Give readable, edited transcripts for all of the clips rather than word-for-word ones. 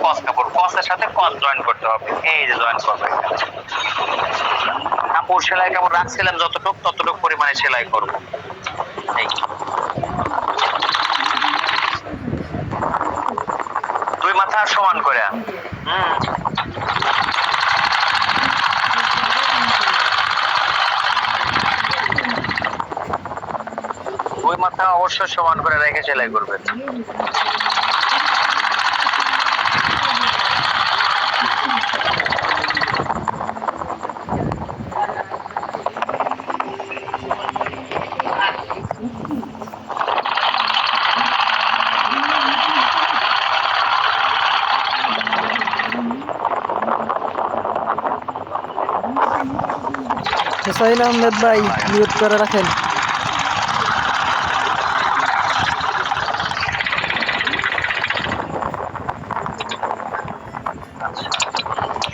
কস কাপড়, কসের সাথে কস জয়েন করতে হবে। এই যে জয়েন করবে। কাপড় সেলাই কাপড় রাখছিলাম ততটুক পরিমাণে সেলাই করব। এই 2 মাথা সমান করে। দুই মাথা অবশ্যই সমান করে রেখে সেলাই করবেন। হুসাইন আহমেদ ভাই মিউট করে রাখেন।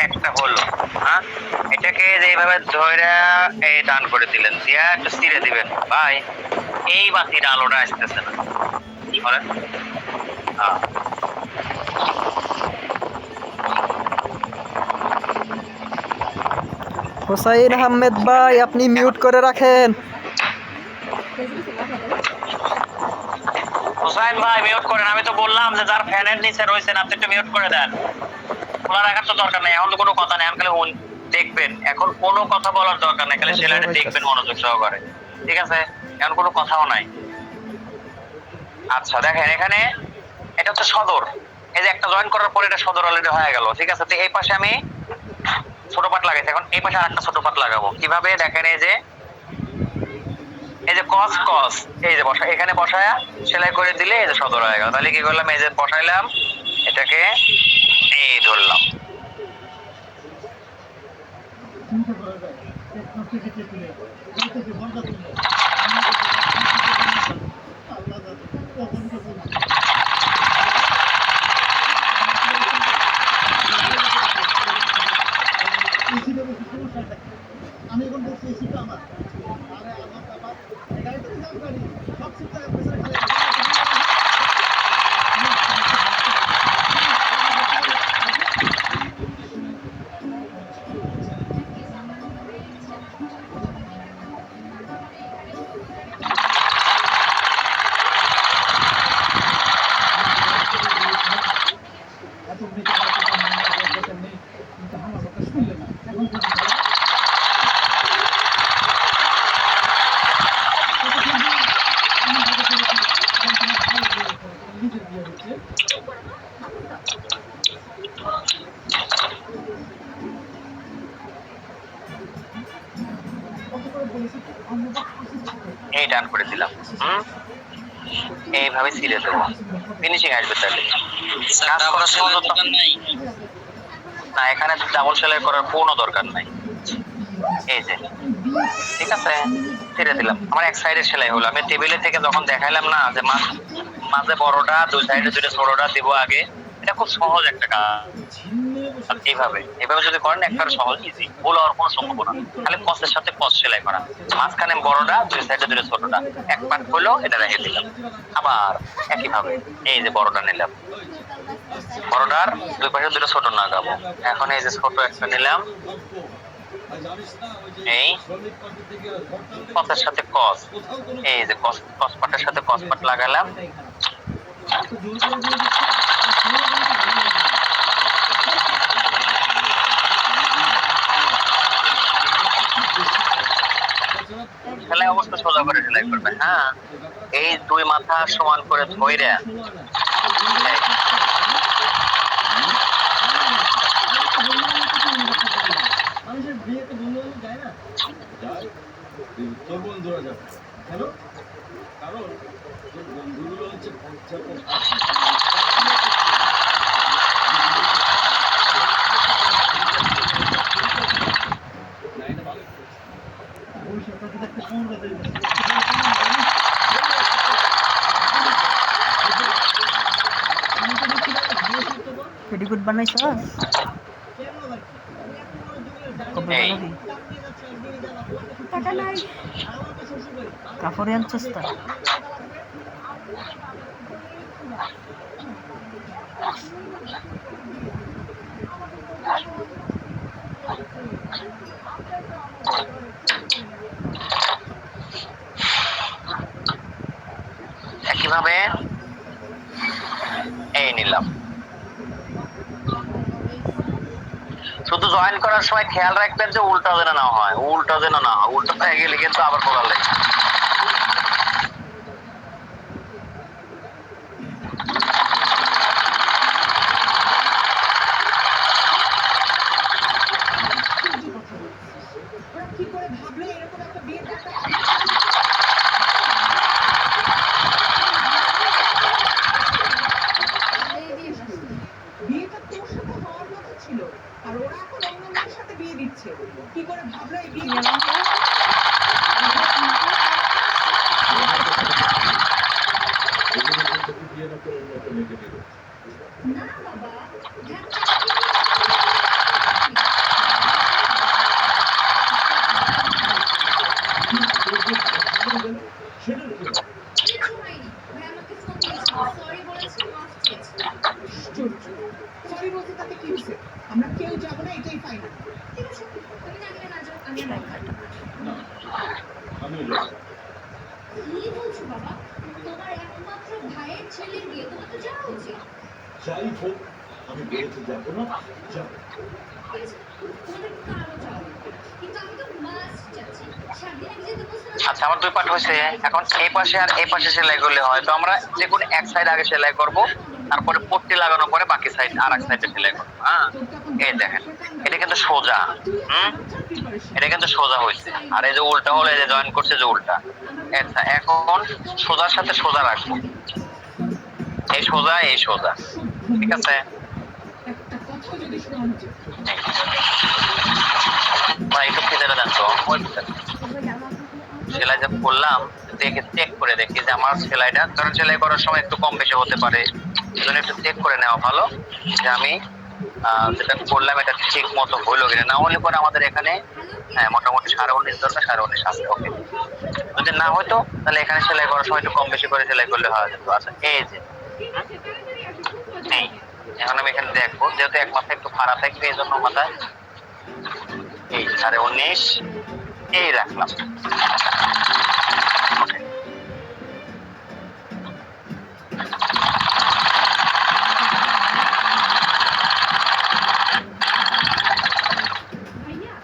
একটা হলো, হ্যাঁ, এটাকে এইভাবে ধরে এই টান করে দিলেন, দিয়া একটু ছিঁড়ে দিবেন। ভাই এই বাতির আলোটা আসতেছে না, হুসাইন আহমেদ ভাই আপনি মিউট করে রাখেন। হুসাইন ভাই মিউট করেন। আমি তো বললাম যে যার ফ্যানের নিচে রয়েছেন আপনি একটু মিউট করে দেন। খোলা রাখার তো দরকার নেই, এখন তো কোনো কথা নেই, আমি খালি দেখবেন। এখন কোনো কথা বলার দরকার নেই, খালি সেলাইটা দেখবেন মনোযোগ সহকারে, ঠিক আছে? এখন কোনো কথাও নাই। আচ্ছা দেখেন, এখানে এটা হচ্ছে সদর। এই যে একটা জয়েন করার পরে এটা সদর অলরেডি হয়ে গেল, ঠিক আছে? তো এই পাশে আমি ছোট পাট লাগাইছি, এখন এই পাশে আরেকটা ছোট পাট লাগাবো। কিভাবে দেখেন, এই যে কস কস, এই যে বসা, এখানে বসায়া সেলাই করে দিলে এই যে সদর হয়ে গেল। তাহলে কি করলাম, এই যে বসাইলাম, এটাকে এই ধরলাম। আমি এখন বলছি এসিটা আমার, আরে আমার বাবা এটাই তো জানকারি সব সিস্টেম প্রেসার খালি। এই ডান করে দিলাম, এইভাবে ছিঁড়ে দেবো, ফিনিশিং আসবে। তাহলে না, এখানে ডাবল সেলাই করার কোনো দরকার নাই। এই যে ঠিক আছে, ছেড়ে দিলাম। আমার এক সাইডে সেলাই হলো। আমি টেবিলে থেকে যখন দেখাইলাম না যে মাঝে বড়টা, দুই সাইডে দুটো ছোটটা দিব আগে, এটা খুব সহজ একটা কাজ। এইভাবে যদি করেন একবারে সহজ, ইজি, ভুল হওয়ার কোনো সম্ভাবনা। খালি কসের সাথে কস সেলাই করা, মাঝখানে বড়টা, দুই সাইডে দুটো ছোটটা, এক পাট হলো, এটা রেখে দিলাম। আবার একইভাবে এই যে বড়টা নিলাম, বড়টার দুই পাশে দুটো ছোট লাগাবো। এখন এই যে ছোট একটা নিলাম, এই কসের সাথে কস, এই যে কস পাটের সাথে কস পাট লাগালাম। সেলাই অবস্থা সোজা করে সেলাই করবে। হ্যাঁ, এই দুই মাথা সমান করে ধইরা তোর বন্ধুরা যাবে কেন? কারণ তোর বন্ধুগুলো হচ্ছে পেটিকুট বানাইছ? টাকা নাই, কাপড়ে আনছস তা? এইভাবে এই নিলাম। শুধু জয়েন করার সময় খেয়াল রাখবেন যে উল্টা যেন না হয়, উল্টা যেন না হয়, উল্টা হয়ে গেলে কিন্তু আবার করার লাগে। বিয়েটা তোর সাথে হওয়ার কথা ছিল, আর ওরা এখন অন্য মেয়ের সাথে বিয়ে দিচ্ছে। কি করে ভাবলো এই বিয়ে? না বাবা, সরি বলতে তাতে কি হয়েছে? আমরা কেউ যাবো না, এটাই ফাইনাল। ঠিক আছে, তুমি না গেলে না যাও, আমি আর কি বলছো বাবা? তোমার একমাত্র ভাইয়ের ছেলের বিয়ে, তোমার তো যাওয়া উচিত। যাই হোক, আমি বলেছি যাবো না, যাবো। ঠিক আছে, তোমাদের কারো যাওয়া উচিত। কিন্তু আমি তো মাস্ট যাচ্ছি। সামনে আগে যেতে বলছো না? আচ্ছা, আমার 2 পার্ট হয়েছে। এখন এই পাশে আর এই পাশে সেলাই করলে হয়, তো আমরা যে কোনো এক সাইড আগে সেলাই করব, তারপরে পট্টি লাগানোর পরে বাকি সাইড আর এক সাইডে সেলাই করব। হ্যাঁ, এই দেখেন, এটা কিন্তু সোজা। এটা কিন্তু সোজা হয়েছে। আর এই যে উল্টা হলে যে জয়েন করছে যে উল্টা। আচ্ছা, এখন সোজার সাথে সোজা রাখবো, এই সোজা এই সোজা। ঠিক আছে, একটা কথা যদি শোনা হচ্ছে, ভাই একটু খেতে দেন তো। সেলাই যে করলাম, দেখে চেক করে দেখি যে আমার সেলাইটা, কারণ সেলাই করার সময় একটু কম বেশি হতে পারে, সেজন্য একটু চেক করে নেওয়া ভালো যে আমি যেটা করলাম এটা ঠিক মতো হইলো কিনা। না হলে পরে আমাদের এখানে মোটামুটি 19.5 দরকার, 19.5 আছে। ওকে, যদি না হয়তো তাহলে এখানে সেলাই করার সময় একটু কম বেশি করে সেলাই করলে হয়ে যেত। আচ্ছা, এই যে এই এখন আমি এখানে দেখবো, যেহেতু এক মাথা একটু ফাড়া থাকবে এই জন্য মাথায় এই 19.5 এই রাখলাম। ভাইয়া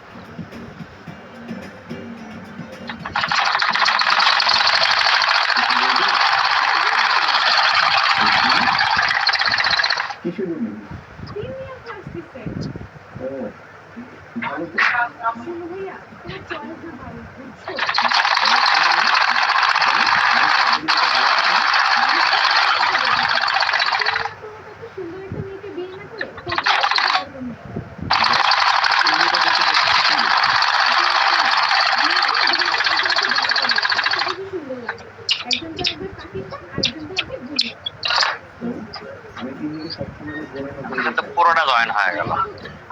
কিসের জন্য? প্রিমিয়াম ক্লাস দিচ্ছে। ও, ভালো তো। শোনো ভাইয়া, তোমার চয়েস না ভালো, বুঝছো? সুন্দর একটা মেয়েকে বিয়ে না করে একজনকে একবার কাটিয়ে আরেকজনকে একবার বুঝে। আমি কিন্তু সবসময় বলে না বলে কিন্তু পুরোটা জয়েন হয়ে গেল।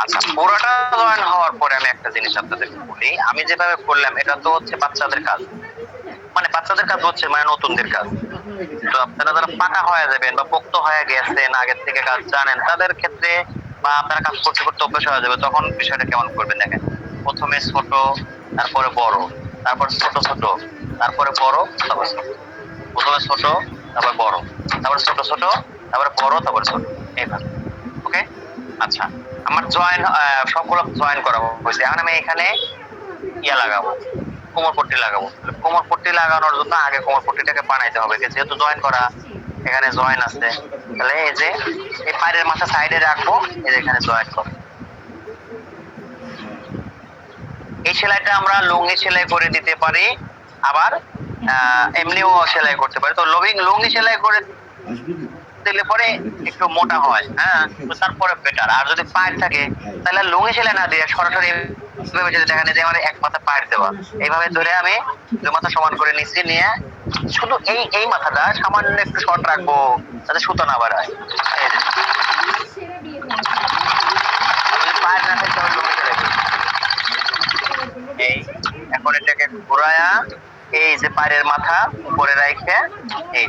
আচ্ছা, পুরোটা জয়েন হওয়ার পরে আমি একটা জিনিস আপনাদেরকে বলি, আমি যেভাবে করলাম এটা তো হচ্ছে বাচ্চাদের কাজ, মানে বাচ্চাদের কাজ হচ্ছে মানে নতুনদের কাজ। তো আপনারা যারা পাকা হয়ে যাবেন বা পোক্ত হয়ে গেছেন, আগের থেকে কাজ জানেন, তাদের ক্ষেত্রে বা আপনারা কাজ করতে করতে অভ্যাস হয়ে যাবে, তখন বিষয়টা কেমন করবেন দেখেন। প্রথমে ছোট, তারপরে বড়, তারপর ছোট ছোট, তারপরে বড়, তারপর ছোট। প্রথমে ছোট, তারপর বড়, তারপর ছোট ছোট, তারপরে বড়, তারপর ছোট, এইভাবে। ওকে, আচ্ছা, আমার জয়েন সবগুলো জয়েন করা হয়েছে। এখন আমি এখানে ইয়া লাগাবো, কোমর পট্টি লাগাবো। কোমর পট্টি লাগানোর জন্য আগে কোমর পট্টিটাকে বানাইতে হবে, যেহেতু জয়েন করা, এখানে জয়েন আছে। তাহলে এই যে এই পায়ের মাথা সাইডে রাখবো, এই যে এখানে জয়েন করবো। এই সেলাইটা আমরা লুঙ্গি সেলাই করে দিতে পারি, আবার এমনিও সেলাই করতে পারি। তো লুঙ্গি সেলাই করে আসবি না? দিলে পরে একটু মোটা হয়, হ্যাঁ, তো তারপরে বেটার। আর যদি পায়ের থাকে তাহলে লুঙ্গি সেলাই না দিয়ে সরাসরি এভাবে যদি দেখেন যে আমার এক মাথা পায়ের দেওয়া, এইভাবে ধরে আমি 2 মাথা সমান করে নিচ্ছি, নিয়ে শুধু এই মাথাটা সামান্য একটু শর্ট রাখবো যাতে সুতো না বাড়ায়। এই যে সেরা বিয়ে যদি পায়ের না থাকে তাহলে লুঙ্গি সেলাই করবো। এই এখন এটাকে ঘোরায়া এই যে পায়ের মাথা উপরে রাখে এই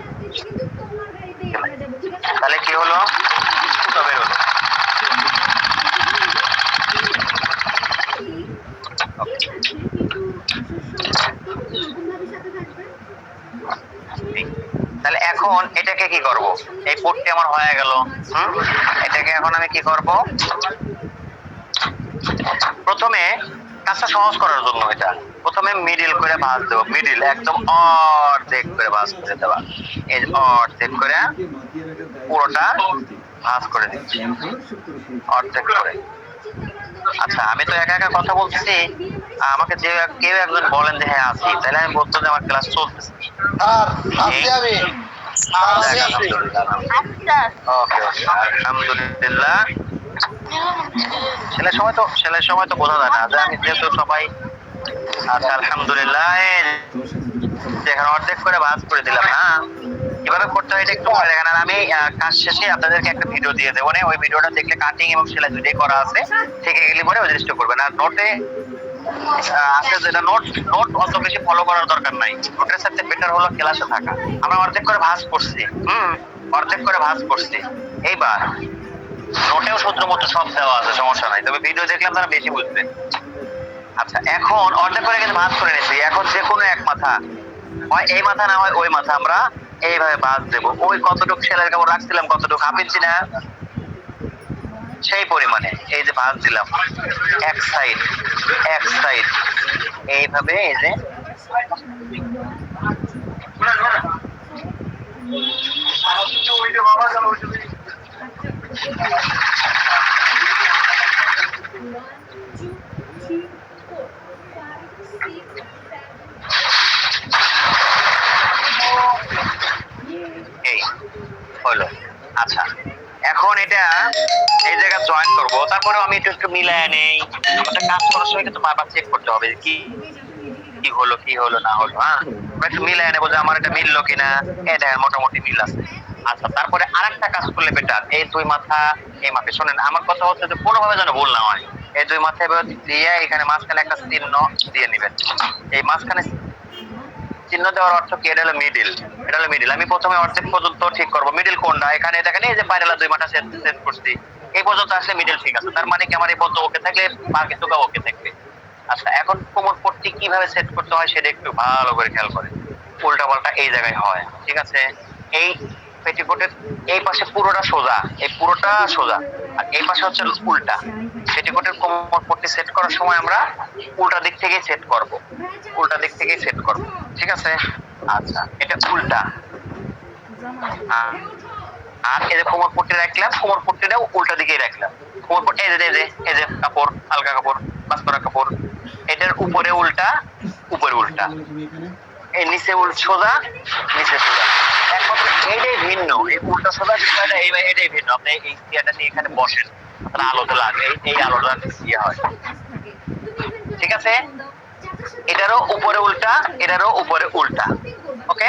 তাহলে কি হলো, সুতো বের হলো। তাহলে এখন এটাকে কি করব? এই পোর্টটি আমার হয়ে গেল। এটাকে এখন আমি কি করব? প্রথমে কাজটা সহজ করার জন্য এটা প্রথমে মিডিল করে ভাঁজ দেবো, মিডিল একদম অর্ধেক করে ভাঁজ করে দেওয়া, এই যে অর্ধেক করে পুরোটা ভাঁজ করে দিচ্ছি অর্ধেক করে। আচ্ছা আমি তো একা একা কথা বলতেছি, আমাকে যে কেউ একজন বলেন যে হ্যাঁ আছি, তাহলে আমি বলতো যে আমার ক্লাস চলতেছে। ওকে ওকে আলহামদুলিল্লাহ। ছেলের সময় তো বোঝা যায় না যে আমি যেহেতু সবাই। আচ্ছা আলহামদুলিল্লাহ এখানে অর্ধেক করে ভাঁজ করে দিলাম। হ্যাঁ কিভাবে করতে হয় এটা একটু পরে দেখেন। আর আমি কাজ শেষে আপনাদেরকে একটা ভিডিও দিয়ে দেবো, ওই ভিডিওটা দেখলে কাটিং এবং সেলাই দুটোই করা আছে, থেকে গেলে পরে ওই জিনিসটা করবেন। আর নোটে আছে যেটা নোট অত বেশি ফলো করার দরকার নাই, নোটের সাথে বেটার হলো ক্লাসে থাকা। আমরা অর্ধেক করে ভাঁজ করছি, অর্ধেক করে ভাঁজ করছি। এইবার নোটেও সূত্র মতো সব দেওয়া আছে, সমস্যা নাই, তবে ভিডিও দেখলে আপনারা বেশি বুঝবেন। আচ্ছা এখন অর্ধেক করে কিন্তু ভাঁজ করে নিয়েছি, এখন যে কোনো এক মাথা, হয় এই মাথা না হয় ওই মাথা, আমরা এইভাবে ভাঁজ দেবো। ওই কতটুকু সেলাইয়ের কাপড় রাখছিলাম, কতটুকু হাফ ইঞ্চি না সেই পরিমাণে এই যে ভাঁজ দিলাম এক সাইড এইভাবে। এই যে এই হলো। আচ্ছা এখন এটা এই জায়গায় জয়েন করব, তারপরে আমি একটু মিলায় নেই। ওটা কাজ করার সময় কিন্তু বারবার চেক করতে হবে কি কি হলো না হলো। হ্যাঁ একটু মিলায় নেবো যে আমার এটা মিললো কিনা, এটা মোটামুটি মিল আছে। আচ্ছা তারপরে আরেকটা কাজ করলে বেটার, এই দুই মাথা এই মাপে শোনেন, আমার কথা হচ্ছে যে কোনোভাবে যেন ভুল না হয়। এই দুই মাথা এবার দিয়ে এখানে মাঝখানে একটা চিহ্ন দিয়ে নেবেন। এই মাঝখানে চিহ্ন দেওয়ার অর্থ কি? এটা হলো মিডিল, এটা হলো মিডিল। আমি প্রথমে অর্ধেক পর্যন্ত ঠিক করব, মিডিল কোনটা এখানে দেখেন, এই যে পায়রালা দুই মাথা সেট করছি, এই পর্যন্ত আসলে মিডিল ঠিক আছে, তার মানে কি আমার এই পর্যন্ত ওকে থাকলে বাকি টুকা ওকে থাকবে। আচ্ছা এখন কোমর পট্টি কিভাবে সেট করতে হয় সেটা একটু ভালো করে খেয়াল করে। উল্টা পাল্টা এই জায়গায় হয়, ঠিক আছে? এই পেটিকোটের এই পাশে পুরোটা সোজা, এই পুরোটা সোজা, আর এই পাশে হচ্ছে উল্টা। পেটিকোটের কোমর পট্টি সেট করার সময় আমরা উল্টা দিক থেকেই সেট করব, উল্টা দিক থেকেই সেট করব, ঠিক আছে? আচ্ছা এটা উল্টা। আর এই যে কোমর পট্টি রাখলাম, কোমর পট্টিটাও উল্টা দিকেই রাখলাম। কোমর পট্টি এই যে কাপড়, হালকা কাপড়, বাস করা কাপড়, এটার উপরে উল্টা, উপরে উল্টা, এই নিচে সোজা, নিচে সোজা। একমাত্র এইটাই ভিন্ন, এই উল্টা সোজা এটাই ভিন্ন। আপনি এই ইয়াটা নিয়ে এখানে বসেন, আপনার আলোতে লাগে, এই আলোটা ইয়ে হয়, ঠিক আছে? এটারও উপরে উল্টা, এটারও উপরে উল্টা। ওকে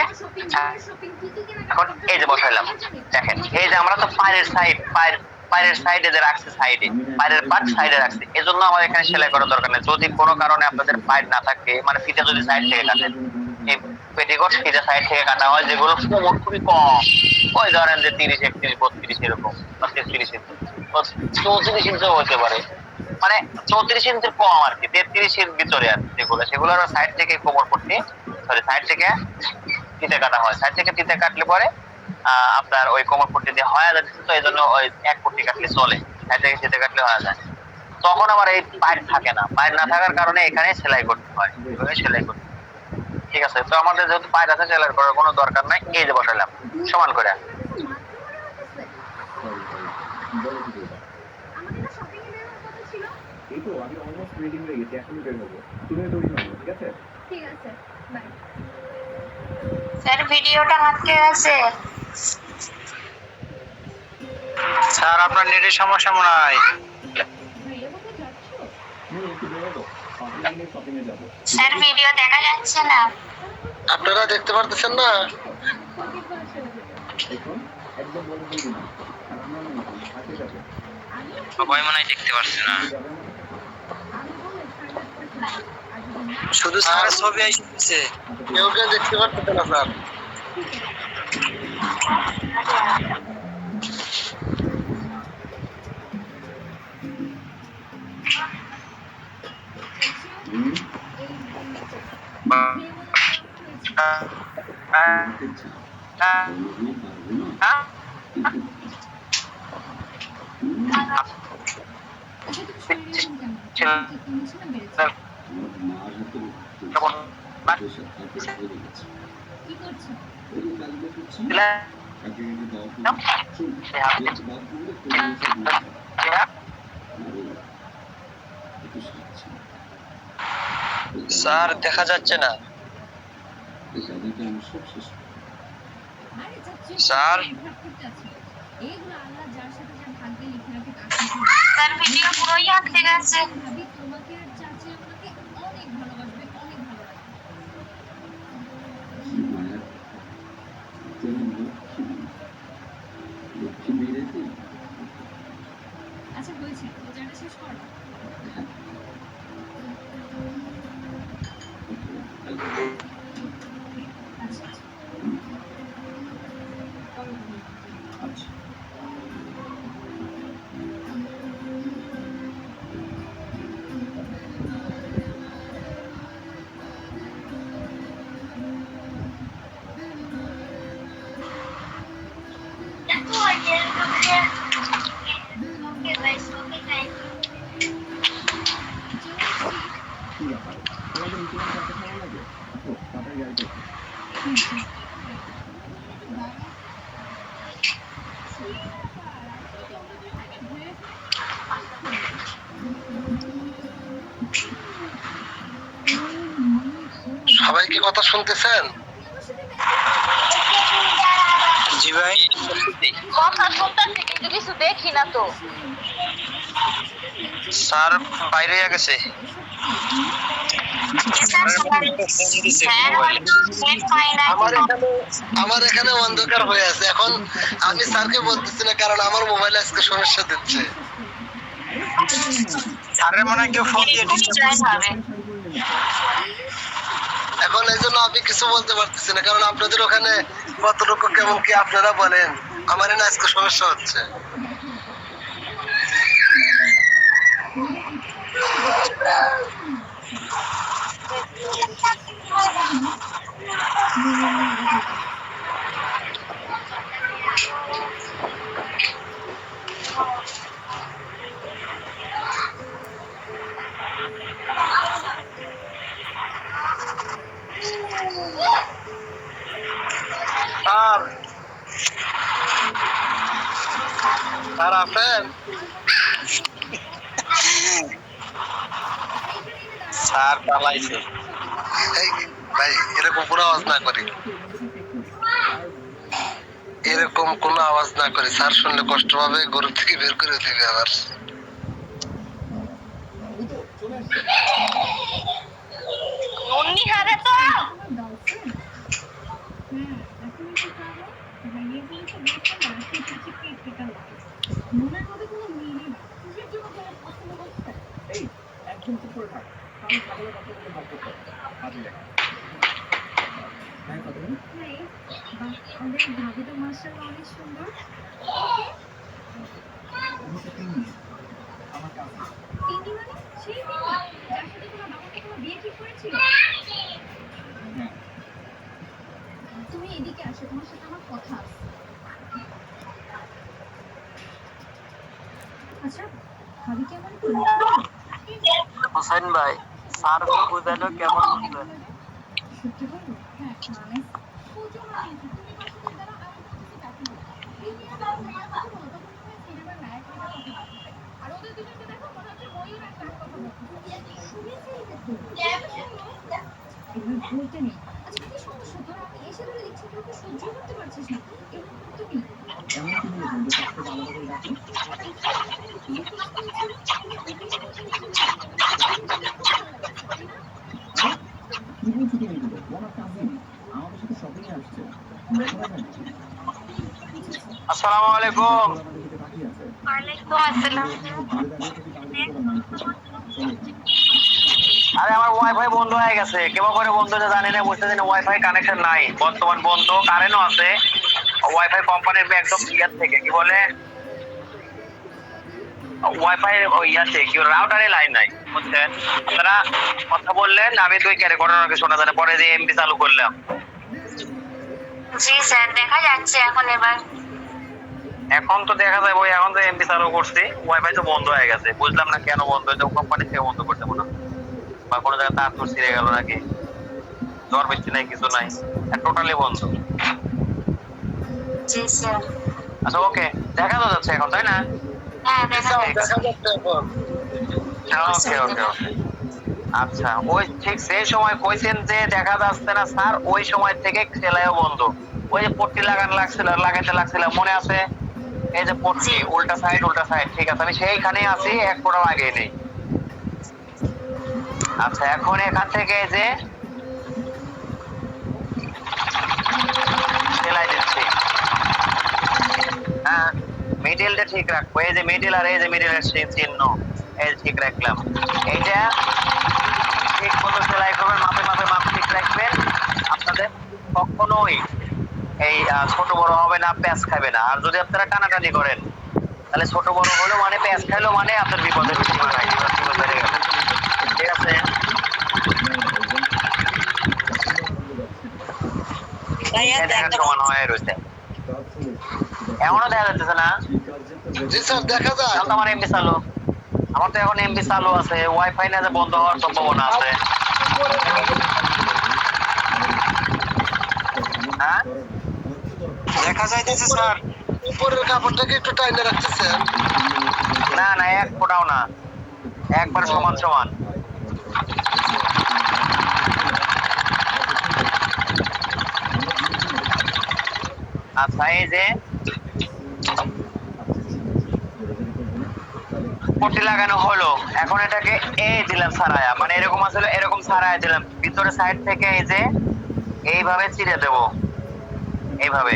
এখন এই যে বসাইলাম, দেখেন এই যে আমরা তো পায়ের সাইডে যে রাখছি, সাইডে পায়ের পাট সাইডে রাখছি, এজন্য আমার এখানে সেলাই করার দরকার নেই। যদি কোনো কারণে আপনাদের পায়ের না থাকে, মানে ফিতা যদি সাইড থেকে কাটেন, এই পেটিকোট ফিতা সাইড থেকে কাটা হয় যেগুলো কোমর খুবই কম, ওই ধরেন যে 30, 31, 32 এরকম, বা 33 ইঞ্চি, 34 ইঞ্চিও হতে পারে, মানে 34 ইঞ্চির কম আর কি, 33 এর ভিতরে আর সেগুলোর সাইড থেকে কোমর পট্টি, সরি সাইড থেকে ফিতে কাটা হয়। সাইড থেকে ফিতে কাটলে পরে আপনার ওই কোমর পট্টি দিয়ে হয়ে যাচ্ছে, তো এই জন্য ওই এক পট্টি কাটলে চলে, সাইড থেকে ফিতে কাটলে হয়ে যায়। তখন আবার এই পায়ের থাকে না, পায়ের না থাকার কারণে এখানে সেলাই করতে হয়, এভাবে সেলাই করতে, ঠিক আছে? তো আমাদের যেহেতু পায়ের আছে, সেলাই করার কোনো দরকার নাই। এই যে বসালাম সমান করে। এই তো আমি অলমোস্ট রেডি হয়ে গেছি, এখনই বের হবো, তুমি তৈরি হও, ঠিক আছে? ঠিক আছে বাই। স্যার ভিডিওটা আটকে আছে। স্যার আপনার নেটের সমস্যা মনে হয়। একটু বের হবো, শপিং এ যাবো। স্যার ভিডিও দেখা যাচ্ছে না। আপনারা দেখতে পারতেছেন না? এখন একদম বলে দিই না, আর আমার হাতে যাবে, সবাই মনে হয় দেখতে পারছে না, শুধু স্যার ছবি আসছে, কেউ দেখতে পারতেছে না স্যার। হ্যাঁ হ্যাঁ আচ্ছা তুমি শরীরে এখন কেমন আছো? কি কমেছে না বেড়েছে? কি করছো? স্যার দেখা যাচ্ছে না। আরে যাচ্ছে স্যার। ভাগ করতে আছে। এইগুলো আল্লাহ যার সাথে যার ভাগ্যে লিখে রাখে তার সাথে স্যার ভিডিও পুরোই আটকে গেছে। ভাবি তোমাকে আর চাচি আমাকে অনেক ভালোবাসবে, অনেক ভালো রাখবে। আচ্ছা হয়েছে, পূজাটা শেষ করো। আচ্ছা আচ্ছা। করো তুমি। আচ্ছা কি ব্যাপার তোমাদের ইতিহাস এত ভালো লাগে আসো তাড়াতাড়ি গাড়িতে সবাই কি কথা শুনতেছেন? জি ভাই। কথা শুনতেছি কিন্তু কিছু দেখি না তো। স্যার বাইরে গেছে। আমার এখানে অন্ধকার হয়ে আছে। এখন আমি স্যারকে বলতেছি না, কারণ আমার মোবাইল আজকে সমস্যা দিচ্ছে। স্যারের মনে হয় কেউ ফোন দিয়ে এখন এই জন্য আমি কিছু বলতে পারতেছি না, কারণ আপনাদের ওখানে কতটুকু কেমন কি আপনারা বলেন। আমার না আজকে সমস্যা হচ্ছে। স্যার আছেন? স্যার পালাইছে। এই ভাই এরকম কোনো আওয়াজ না করি, এরকম কোনো আওয়াজ না করি। স্যার শুনলে কষ্ট পাবে, গরু থেকে বের করে দেবে আবার। মুন্নি হারে তো মনের মধ্যে কোনো মিলই না। কিসের জন্য তোমার পছন্দ করতে? এই একদম চুপ করে থাক আমি ছাগলের কথা বলে ভাগ করতে পারবি না হ্যাঁ কথা বলি এই, বাহ, আমাদের ভাবি তো মাশাআল্লাহ অনেক সুন্দর। আমি তো তিন্নি আমার কাছে তিন্নি মানে? সেই তিন্নি যার সাথে তোমার বাবা তোমার বিয়ে ঠিক করেছিল? হ্যাঁ তুমি এদিকে আসো, তোমার সাথে আমার কথা আছে। আচ্ছা ভাবি কেমন করে? হোসেন ভাই, স্যার বুঝালো কেমন বুঝলেন? সত্যি বলবো? হ্যাঁ মানে পুজো মানিয়েছে। তুমি পাশে দাঁড়াও, আমি বলতেছি কাকে বলবো। প্রিমিয়ার নায়ক কথা বলো, তখন মনে হয় সিনেমার নায়ক কথা বলতেছে। আর ওদের দুজনকে দেখো মনে হচ্ছে ময়ূর আর কাক কথা বলতেছে। শুনেছি এটা তো। এবার বলতে নেই। আচ্ছা কি সমস্যা তোর? আমি এসে ধরে দেখছি তোর তো সহ্য করতে পারছিস না। এরকম করতে নেই। এমন কি হলো বন্ধু কাছ থেকে আলাদা করে ডাকলো আরে কি বলছো তুমি এগুলো ও আমার কাজিন আমাদের সাথে শপিং এ আসছে শোনা যায় নাকি আসসালামু আলাইকুম। ওরা আমাদের দিকে তাকিয়ে আছে ওয়ালাইকুম আসসালাম। ঘুরে দাঁড়িয়ে থেকে তাদের দিকে ওরা মাইক করছে চলো এখানে আরে আমার ওয়াইফাই বন্ধ হয়ে গেছে, কেমন করে বন্ধ হয়েছে জানি না, বুঝতে জানি ওয়াইফাই কানেকশন নাই, বর্তমান বন্ধ, কারেন্টও আছে। ওয়াইফাই কোম্পানির একদম ইয়ার থেকে কি বলে ওয়াইফাই ইয়াতে কি রাউটারে লাইন নাই, বুঝছেন? আপনারা কথা বললেন, আমি 2 ক্যারে করার আগে শোনা যায় না, পরে যে এমবি চালু করলাম। জি স্যার, দেখা যাচ্ছে এখন এবার। এখন তো দেখা যায় ওই এখন যে এমপি চালু করছি ওয়াইফাই তো বন্ধ হয়ে গেছে, বুঝলাম না কেন বন্ধ হয়েছে, কোম্পানি থেকে বন্ধ করতে মনে হয়। বা কোনো জায়গায় তার তো ছিঁড়ে গেল নাকি, ঝড় বৃষ্টি নাই কিছু নাই, টোটালি বন্ধ। জি স্যার। আচ্ছা ওকে, দেখা তো যাচ্ছে এখন তাই না? হ্যাঁ, দেখা স্যার যাচ্ছে। দেখা যাচ্ছে এখন। ওকে ওকে ওকে। আচ্ছা ওই ঠিক সেই সময় কইছেন যে দেখা যাচ্ছে না স্যার, ওই সময় থেকে সেলাইও বন্ধ। ওই যে পট্টি লাগাইতে লাগছিল মনে আছে? এই যে পট্টি উল্টা সাইড, ঠিক আছে আমি সেইখানেই আছি, এক ফোঁটাও আগে নেই। আচ্ছা এখন এখান থেকে এই যে সেলাই দিচ্ছি। হ্যাঁ, মিডিলটা ঠিক রাখবো, এই যে মিডিল আর এই যে মিডিলের চিহ্ন এই ঠিক রাখলাম। এইটা ঠিক মতো সেলাই করবেন, মাপে ঠিক রাখবেন। আপনাদের কখনোই এই ছোট বড় হবে না, প্যাঁচ খাবে না। আর যদি আপনারা টানাটানি করেন তাহলে ছোট বড় হলো মানে প্যাঁচ খাইলো মানে আপনার বিপদের সীমা নাই, বিপদ বেড়ে গেল। ঠিক আছে? এই দেখেন সমান হয়ে রয়েছে, এমনও দেখা যাচ্ছে না। জি স্যার দেখা যায়। এখন তো আমার এমবি চালু, আমার তো এখন এমবি চালু আছে, ওয়াইফাই না যে বন্ধ হওয়ার সম্ভাবনা আছে। হ্যাঁ দেখা যাইতেছে স্যার। উপরের কাপড়টাকে একটু টাইনে রাখতেছেন। না না এক ফোটাও না, একবার সমান সমান। আচ্ছা এই যে পট্টি লাগানো হলো, এখন এটাকে এই দিলাম সারায়া, মানে এরকম আসলে এরকম সারায়া দিলাম, ভিতরে সাইড থেকে এই যে এইভাবে চিড়ে দেব, এইভাবে।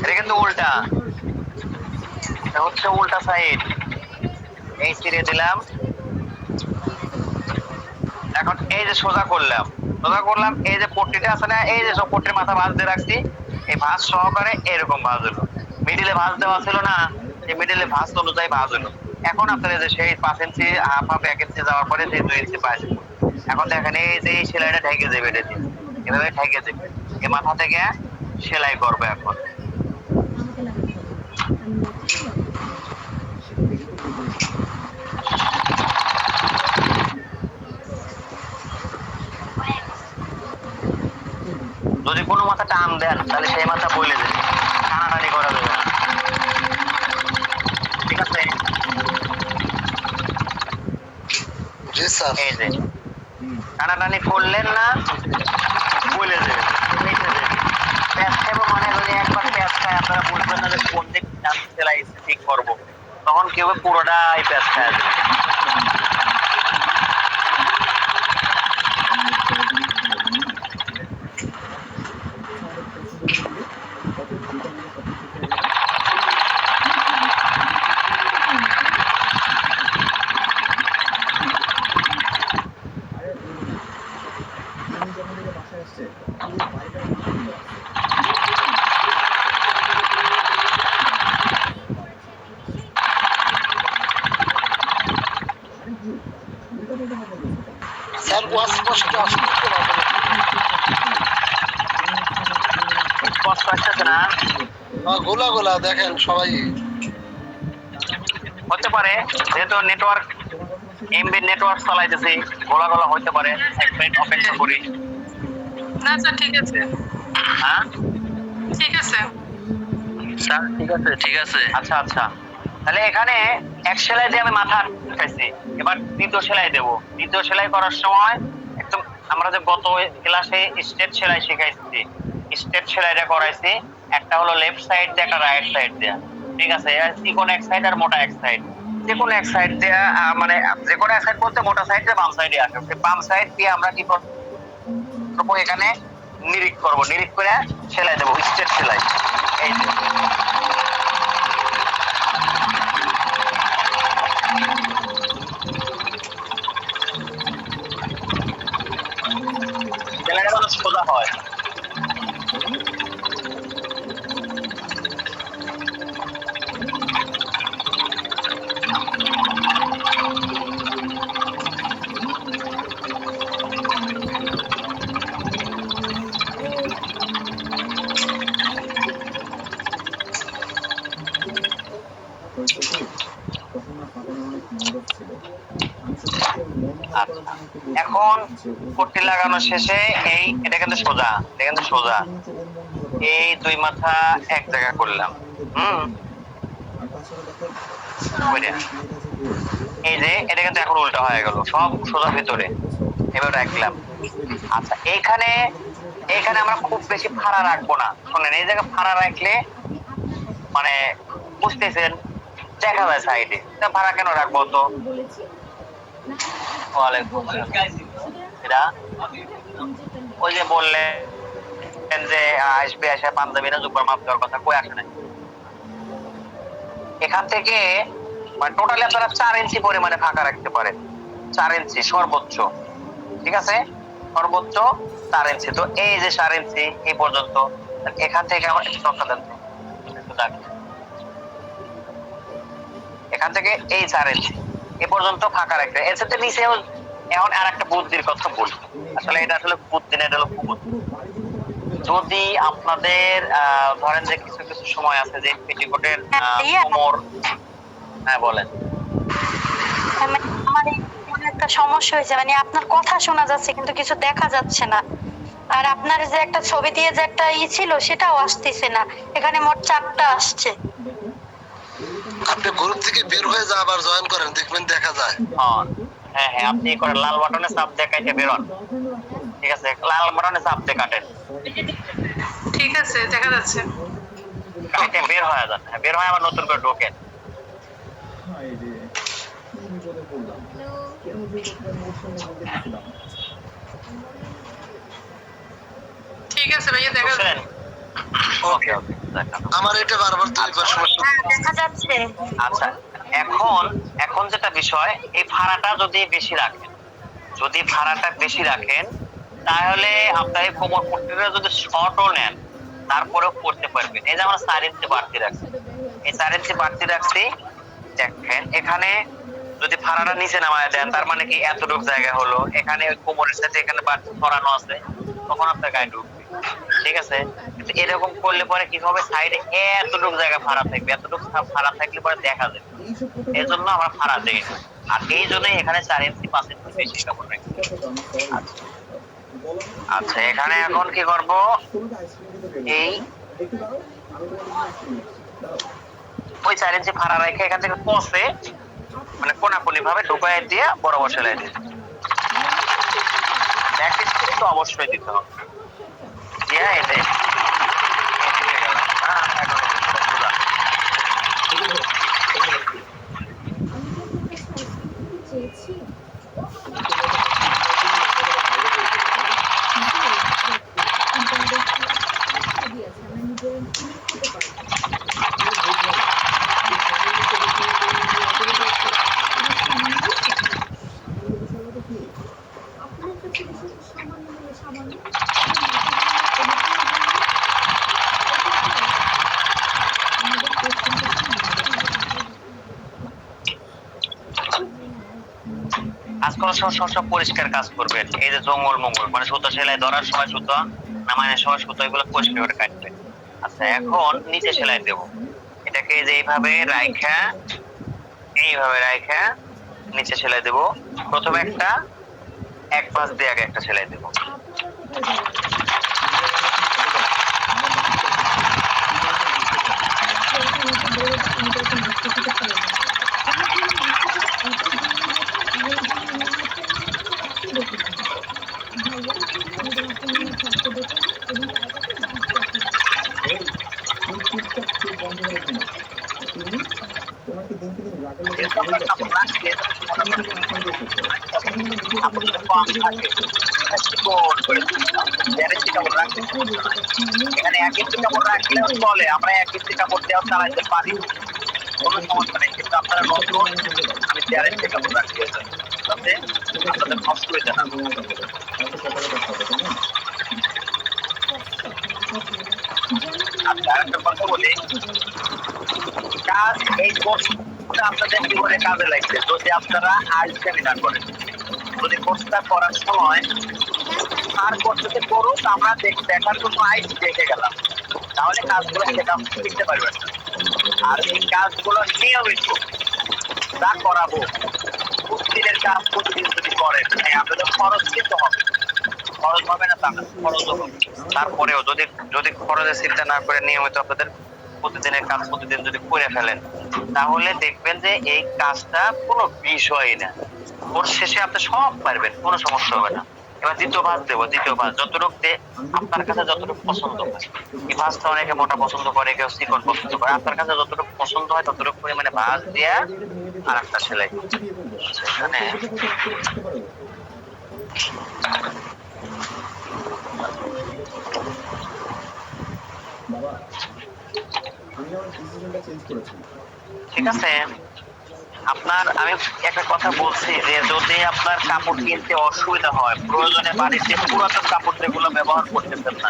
এটা কিন্তু উল্টা, এটা হচ্ছে উল্টা সাইড। এই চিড়ে দিলাম, এখন এই যে সোজা করলাম, এই যে পট্টিটা আছে না, এই যে সব পট্টির মাথা ভাঁজ দিয়ে রাখছি, এই ভাঁজ সহকারে এরকম ভাঁজ হলো। মিডিলে ভাঁজ দেওয়া ছিল না, এই মিডিলে ভাঁজ অনুযায়ী ভাঁজ হলো। এখন আপনার যে সেই 5 ইঞ্চি হাফ 1 ইঞ্চি যাওয়ার পরে যে 2 ইঞ্চি পাইছে, এখন দেখেন এই যে এই সেলাইটা ঢেকে যাবে, এটা দিয়ে এভাবে ঢেকে যাবে, এই মাথা থেকে সেলাই করবে এখন। যদি কোনো মাথা টান দেন তাহলে সেই মাথা বলে দেবে, টানাটানি করা যাবে না। ঠিক আছে? জি স্যার। এই যে টানাটানি করলেন না বলে দেবে, মিটে দেবে। প্যাঁচ খাবো মানে যদি একবার প্যাঁচ খায় আপনারা বুঝবেন না যে কোন দিক সেলাই ঠিক করবো, তখন কি হবে পুরোটাই প্যাঁচ খায় যাবে। বাসায় আসছে পুরো বাড়িটা কিন্তু স্যার অস্পষ্ট আসতে হবে। কষ্ট আসতেছে না? গোলা গোলা দেখেন সবাই। হতে পারে যেহেতু নেটওয়ার্ক এমবি নেটওয়ার্ক চালাইতেছি, গলা গলা হইতে পারে, এক মিনিট অপেক্ষা করি। না স্যার ঠিক আছে, হ্যাঁ ঠিক আছে স্যার ঠিক আছে। আচ্ছা আচ্ছা, তাহলে এখানে এক সেলাই দিয়ে আমি মাথা আটকাইছি, এবার দ্বিতীয় সেলাই দেব। দ্বিতীয় সেলাই করার সময় একদম আমরা যে গত ক্লাসে স্ট্রেট সেলাই শিখাইছি, স্ট্রেট সেলাইটা করাইছি, একটা হলো লেফট সাইড দিয়ে, একটা রাইট সাইড দিয়ে। ঠিক আছে, চিকন এক সাইড আর মোটা এক সাইড। যে কোনো এক সাইড দিয়ে, মানে যে কোনো এক সাইড বলতে মোটা সাইড দিয়ে বাম সাইডে আসে, বাম সাইড দিয়ে আমরা কি করবো, এখানে নিরিখ করবো, নিরিখ করে সেলাই দেবো, স্ট্রেট সেলাই। এই যে সেলাইটা যেন সোজা হয়। এখন পট্টি লাগানো শেষে এটা কিন্তু সোজা, এটা কিন্তু সোজা, এই দুই মাথা এক জায়গা করলাম। এই যে এটা কিন্তু এখন উল্টা হয়ে গেল, সব সোজা ভিতরে। এবার রাখলাম। আচ্ছা, এইখানে আমরা খুব বেশি ফাড়া রাখবো না। শোনেন, এই জায়গায় ফাড়া রাখলে মানে বুঝতেছেন দেখা যায় সাইডে, ফাড়া কেন রাখবো? তো ওয়ালাইকুম আসসালাম। ওই যে বললেন যে আসবে, আসে পাঞ্জাবিরা জুব্বার মাপ দেওয়ার কথা, কই আসে নাই। এখান থেকে মানে টোটালি আপনারা 4 ইঞ্চি পরিমাণে ফাঁকা রাখতে পারেন, 4 ইঞ্চি সর্বোচ্চ। ঠিক আছে, সর্বোচ্চ 4 ইঞ্চি। তো এই যে 4 ইঞ্চি এই পর্যন্ত, এখান থেকে আমার একটু টকা দেন, এখান থেকে এই 4 ইঞ্চি এ পর্যন্ত ফাঁকা রাখতে। এর সাথে নিচেও এখন আর একটা বুদ্ধির কথা বলি। আসলে এটা আসলে বুদ্ধি না, এটা হলো কুবুদ্ধি। যদি আপনাদের ধরেন যে কিছু কিছু সময় আছে যে পেটিকোটের কোমর, হ্যাঁ বলেন। আমার এমন একটা সমস্যা হয়েছে, মানে আপনার কথা শোনা যাচ্ছে কিন্তু কিছু দেখা যাচ্ছে না। আর আপনার যে একটা ছবি দিয়ে যে একটা ছিল সেটাও আসতেছে না, এখানে মোট 4টা আসছে। আপনি গ্রুপ থেকে বের হয়ে যা, আবার জয়েন করেন, দেখবেন দেখা যায়। হ্যাঁ হ্যাঁ, আপনি করে লাল বাটনে চাপ দিয়ে কাটে বেরোন। ঠিক আছে, লাল বাটনে চাপ দিয়ে কাটেন। ঠিক আছে, দেখা যাচ্ছে। কাটে বের হয়ে যান, বের হয়ে আবার নতুন করে ঢোকেন। ঠিক আছে ভাইয়া, দেখা যাচ্ছে। ওকে ওকে, আমার এটা বারবার দুইবার সমস্যা। হ্যাঁ, দেখা যাচ্ছে। আচ্ছা, এখন যেটা বিষয়, এই ভাড়াটা যদি বেশি রাখেন তাহলে আপনার এই কোমর পট্টিটা যদি শর্টও নেন তারপরেও করতে পারবেন। এই যে আমরা 4 ইঞ্চি বাড়তি রাখছি, এই 4 ইঞ্চি বাড়তি রাখছি, দেখেন এখানে যদি ভাড়াটা নিচে নামায় দেন তার মানে কি এতটুকু জায়গা হলো, এখানে কোমরের সাথে এখানে বাড়তি ছড়ানো আছে, তখন আপনার গায়ে ঢুকবে। ঠিক আছে, কিন্তু এরকম করলে পরে কি হবে, সাইডে এতটুকু জায়গা ফাড়া থাকবে, এতটুকু ফাড়া থাকলে পরে দেখা যাবে। এই জন্য আমরা ফাড়া দিই না, আর এই জন্যই এখানে 4 ইঞ্চি 5 ইঞ্চি বেশি কাপড় রাখি। আচ্ছা, এখানে এখন কি করব, এই ওই 4 ইঞ্চি ফাড়া রেখে এখান থেকে কষে মানে কোনাকুনি ভাবে ঢুকাই দিয়ে বরাবর সেলাই দিই। ব্যাক স্টিচ তো অবশ্যই দিতে হবে। দিয়া এই যে চেয়েছি কাজ করার সময় সবসময় পরিষ্কার কাজ করবেন। এই যে জঙ্গল মঙ্গল মানে সুতো সেলাই ধরার সময় সুতো, নামানোর সময় সুতো, এগুলো পরিষ্কার করে কাটবেন। আচ্ছা, এখন নিচে সেলাই দেব। এটাকে যে এইভাবে রাইখা নিচে সেলাই দেব। প্রথমে এক পাশ দিয়ে আগে একটা সেলাই দেব। এখানে 1 ইঞ্চি কাপড় রাখলেও চলে, আমরা 1 ইঞ্চি কাপড় দেওয়া চালাইতে পারি, কোনো সমস্যা নেই। কিন্তু আপনারা নতুন, আমি 4 ইঞ্চি কাপড় রাখতে চাই যাতে আপনাদের কষ্ট হইতে না। আচ্ছা, আরেকটা কথা বলি, কাজ এই কোর্সটা আপনাদের জীবনে কাজে লাগবে যদি আপনারা আলসেমিনা করেন। যদি কোর্সটা করার সময় আর করতে করুক, আমরা দেখার জন্য আইস দেখে গেলাম, তাহলে কাজগুলো শিখতে পারবেন। আর এই কাজগুলো নিয়মিত যা করাবো, প্রতিদিনের কাজ প্রতিদিন যদি করেন আপনাদের খরচ কিন্তু হবে, খরচ হবে না তা না, খরচ হবে। তারপরেও যদি যদি খরচের চিন্তা না করে নিয়মিত আপনাদের প্রতিদিনের কাজ প্রতিদিন যদি করে ফেলেন, তাহলে দেখবেন যে এই কাজটা কোনো বিষয়ই না, ওর শেষে আপনি সব পারবেন, কোনো সমস্যা হবে না। এবার দ্বিতীয় ভাঁজ দেবো, দ্বিতীয় ভাঁজ যতটুকু আপনার কাছে যতটুকু পছন্দ হয়। এই ভাঁজটা অনেকে মোটা পছন্দ করে, কেউ চিকন পছন্দ করে, আপনার কাছে যতটুকু পছন্দ হয় ততটুকু পরিমাণে ভাঁজ দিয়ে আর একটা সেলাই এখানে বাবা, আমি আমার ডিসিশনটা চেঞ্জ করেছি। ঠিক আছে। আপনার আমি একটা কথা বলছি যে যদি আপনার কাপড় কিনতে অসুবিধা হয়, প্রয়োজনে বাড়িতে পুরাতন কাপড় যেগুলো ব্যবহার করতেছেন না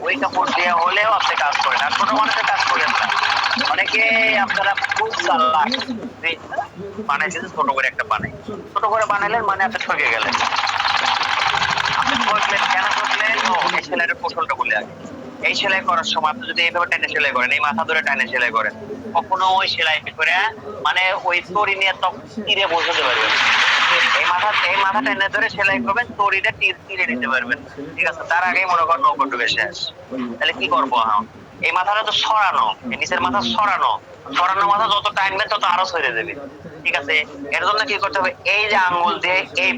ওই কাপড় দিয়ে হলেও আপনি কাজ করেন, আর ছোট মানুষের কাজ করেন না। অনেকে আপনারা খুব চালাক বানাইছে, ছোট করে একটা বানাই, ছোট করে বানাইলেন মানে আপনি ঠকে গেলেন। আপনি ঠকলেন কেন ঠকলেন? এই সেলাইয়ের কৌশলটা বলে আগে। এই সেলাই করার সময় আপনি যদি এইভাবে টেনে সেলাই করেন, এই মাথা ধরে টেনে সেলাই করেন, কখনো ওই সেলাই করে মানে ওই তরি নিয়ে তীরে বসাতে পারবেন। এই মাথা টেনে ধরে সেলাই করবেন, তরিটা তীরে নিতে পারবেন। ঠিক আছে, তার আগেই মনে করেন নৌকো ডুবে শেষ। তাহলে কি করবো? এই মাথাটা তো সরানো, এই নিচের মাথা সরানো, সরানো মাথা যত টাইমবেন তত আরো ছেড়ে দেবে। ঠিক আছে, এর জন্য কি করতে হবে? এই যে আঙ্গুল দিয়ে এই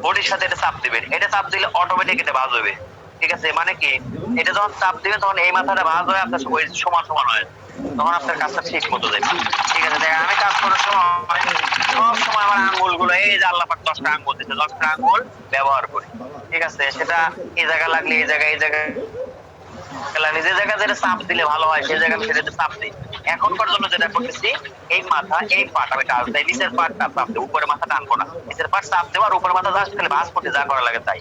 বডির সাথে এটা চাপ দিবেন, এটা চাপ দিলে অটোমেটিক এটা ভাঁজ হবে। ঠিক আছে, মানে কি এটা যখন চাপ দিবেন তখন এই মাথাটা ভাঁজ হয়ে আপনার ওই সমান সমান হয়, তখন আপনার কাজটা ঠিক মতো দেবে। ঠিক আছে, দেখেন আমি কাজ করার সময় সব সময় আমার আঙ্গুল গুলো এই যে আল্লাহ পাক 10টা আঙ্গুল দিচ্ছে, 10টা আঙ্গুল ব্যবহার করি। ঠিক আছে, সেটা এই জায়গা লাগলে এই জায়গায়, এই জায়গায় যে জায়গা যেটা চাপ দিলে ভালো হয় সেই জায়গায় সেটাতে চাপ দিই। এখন পর্যন্ত যেটা করতেছি এই মাথা এই পাট আমি টাচ দেয়, নিচের পাটটা চাপ দেবো, উপরে মাথা টানবো না, নিচের পাট চাপ দেবো আর উপরে মাথা জাস্ট খালি ভাঁজ করতে যা করা লাগে তাই।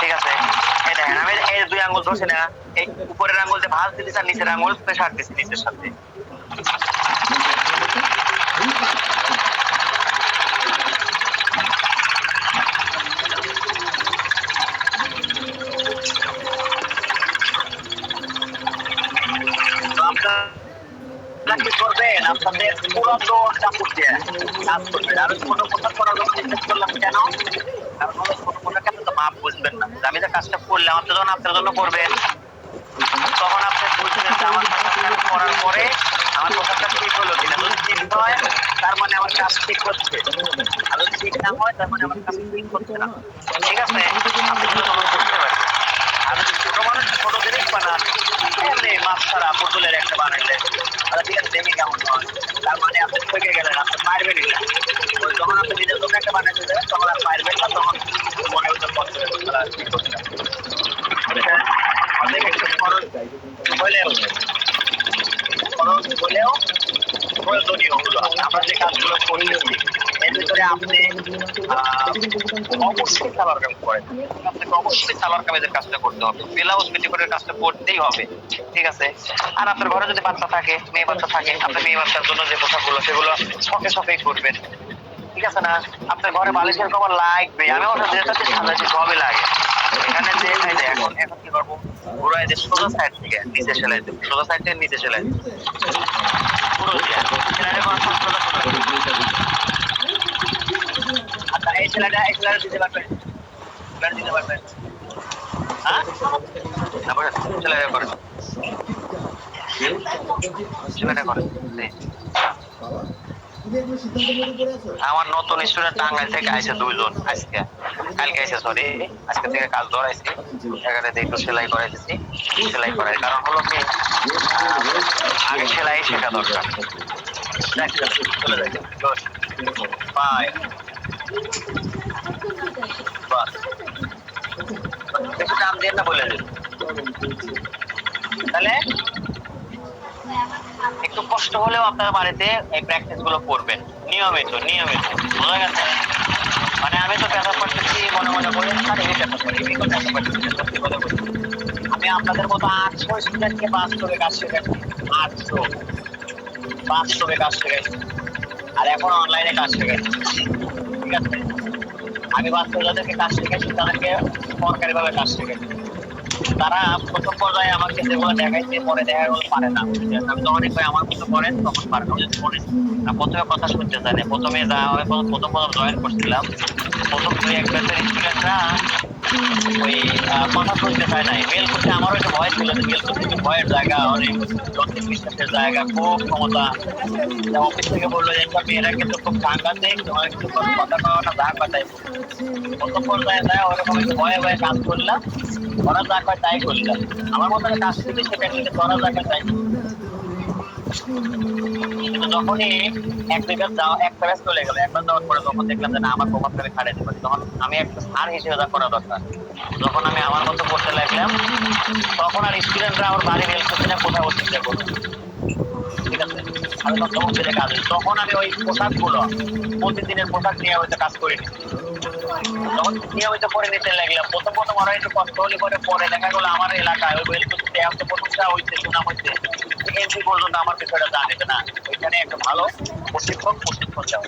ঠিক আছে, এই দেখেন আমি এই দুই আঙ্গুল ধরছি না, এই উপরের আঙ্গুল যে ভাঁজ দিতেছি আর নিচের আঙ্গুল প্রেসার দিচ্ছি নিচের সাথে। কি করবেন? আপনাদের পুরাতন কাপড় দিয়ে কাজ করবেন। আর ছোট পোশাক পরার জন্য নিষেধ করলাম কেন? কারণ হলো ছোট পোশাকে আপনি তো মাপ বুঝবেন না। আমি যে কাজটা করলাম আপনি যখন আপনার জন্য করবেন তখন আপনি বুঝবেন যে আমার পোশাকটা করার পরে আমার পোশাকটা ঠিক হলো কিনা। যদি ঠিক হয় তার মানে আমার কাজ ঠিক হচ্ছে, আর যদি ঠিক না হয় তার মানে আমার কাজ ঠিক হচ্ছে না। ঠিক আছে, আপনি তখন বুঝতে পারবেন। আর যদি ছোট মানুষ ছোট জিনিস বানান, এমনি মাছ ছাড়া পুতুলের একটা বানাইলে ঠিক আছে দেখি কেমন হয়, তার মানে আপনি ঠকে গেলেন, আপনি পারবেনই না। ওই যখন আপনি নিজের জন্য একটা বানাইতে যাবেন তখন আর পারবেন না, তখন মনে হচ্ছে কষ্ট ঠিক করতে অনেক একটু খরচ হলেও প্রয়োজনীয় হলো আমরা যে কাজগুলো করতেছি এর ভিতরে আপনি অবশ্যই সালোয়ার কামিজ করেন, আপনাকে অবশ্যই সালোয়ার কামিজের কাজটা করতে হবে, ব্লাউজ পেটিকোটের কাজটা করতেই হবে। ঠিক আছে, আর আপনার ঘরে যদি বাচ্চা থাকে, মেয়ে বাচ্চা থাকে, আপনার মেয়ে বাচ্চার জন্য যে পোশাকগুলো সেগুলো শখে শখেই করবেন। ঠিক আছে না, আপনার ঘরে বালিশের কভার লাগবে, আমি ওটা যেটা সাজাইছি সবই লাগে। এখানে যে এখন এখন কি করবো? ঘুরাই যে সোজা সাইড থেকে নিচে সেলাই দেবো, সোজা সাইড থেকে নিচে সেলাই দেবো পুরো দিয়ে সেলাইটা করার সময় সোজা সোজা দেবো। আচ্ছা, এই সেলাইটা দিতে পারবেন? সেলাই দিতে পারবেন? হ্যাঁ, তারপরে সেলাইটা করেন, সেলাইটা করেন। বাবা, তুমি একটু সিদ্ধান্ত নিতে পেরে আছো? আমার নতুন স্টুডেন্ট টাঙ্গাইল থেকে আইছে দুইজন, আজকে কালকে আইছে, সরি আজকে থেকে কাজ ধরাইছি, এখানে একটু সেলাই করাইতেছি। সেলাই করাই কারণ হলো কি আগে সেলাই শেখা দরকার। চলে যাই, গুড বাই, বাস বেশি দাম দিয়ে না বলে দিন। তাহলে একটু কষ্ট হলেও আপনার বাড়িতে এই প্র্যাকটিস গুলো করবেন নিয়মিত নিয়মিত, বোঝা গেছে? মানে আমি তো পেশা করতেছি মনে মনে করে আর এই পেশা করি, এই পেশা করতেছি, সত্যি কথা বলছি আমি আপনাদের মতো 800 স্টুডেন্টকে বাস্তবে কাজ শেখাচ্ছি, 800 বাস্তবে কাজ শেখাচ্ছি, আর এখন অনলাইনে কাজ শেখাচ্ছি। ঠিক আছে, আমি বাস্তবে যাদেরকে কাজ শেখাচ্ছি তাদেরকে সরকারি ভাবে কাজ শেখাচ্ছি। তারা প্রথম পর্যায়ে আমাকে যেগুলো দেখাইছে পরে দেখা গেলো পারে না। আমি যখনই কই আমার মতো করেন তখন পারে না, ওই যে শোনেন না, প্রথমে কথা শুনতে চায় না। প্রথমে যা আমি প্রথম জয়েন করছিলাম, প্রথম দুই এক ব্যাচের স্টুডেন্টরা ওই কথা শুনতে চায় নাই। মেল করতে আমারও একটা ভয় ছিল যে মেল করতে একটু ভয়ের জায়গা, অনেক যন্ত্রের বিশ্বাসের জায়গা, খুব ক্ষমতা। অফিস থেকে বললো যে একটা মেয়েরা কিন্তু খুব সাংঘাতিক, তোমার একটু কথা কওয়া না যা কথাই। প্রথম পর্যায়ে যায় ওরকম একটু ভয়ে ভয়ে কাজ করলাম, ওরা যা কয় তাই করলাম। আমার মতো কাজ থেকে সেটা কিন্তু ওরা যা কয় তাই। কিন্তু যখনই এক জায়গায় যাওয়া একটা ব্যাচ চলে গেল, একবার যাওয়ার পরে যখন দেখলাম যে না আমার প্রভাবটা আমি খাটাইতে পারি, তখন আমি একটা স্যার হিসেবে যা করা দরকার, যখন আমি আমার মতো করতে লাগলাম, তখন আর স্টুডেন্টরা আমার বাড়ি মেল করছে না, কোথাও চিন্তা করবো। ঠিক আছে, আমি তখন ফিরে কাজ, তখন আমি ওই পোশাকগুলো প্রতিদিনের পোশাক নিয়ে হয়তো কাজ করিনি। যখন নিয়মিত করে নিতে লাগলাম, প্রথম আরো একটু কষ্ট হলে পরে দেখা গেলো আমার এলাকায় ওই ওয়েল করতে এত প্রশংসা হইতে শোনা হইতে এমপি পর্যন্ত আমার বিষয়টা জানে যে না ওইখানে একটা ভালো প্রশিক্ষণ দেওয়া।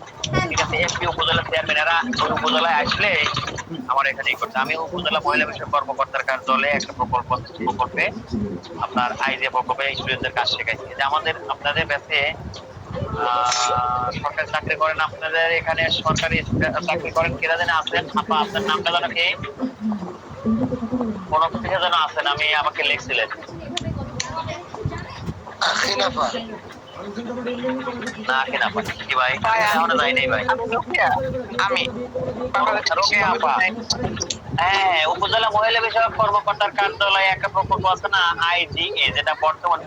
ঠিক আছে, এমপি উপজেলা চেয়ারম্যানেরা ওই উপজেলায় আসলে আমার এখানে করতে, আমি উপজেলা মহিলা বিষয়ক কর্মকর্তার কার্যালয়ে একটা প্রকল্পে আপনার আইজে প্রকল্পে স্টুডেন্টদের কাজ শেখাইছি। যে আমাদের আপনাদের ব্যাচে সরকারি চাকরি করেন, আপনাদের এখানে সরকারি চাকরি করেন কেরা যেন আছেন, আপা আপনার নামটা যেন কি কোন থেকে যেন আছেন, আমি আমাকে লিখছিলেন আখিনাফা। না কি না কি ভাই এখনো যাই নাই ভাই, আমি রোকেয়া আপা। হ্যাঁ, উপজেলা মহিলা বিষয়ক কর্মকর্তার কার্যালয়ে একটা প্রকল্প আছে না আইজিএ, যেটা বর্তমান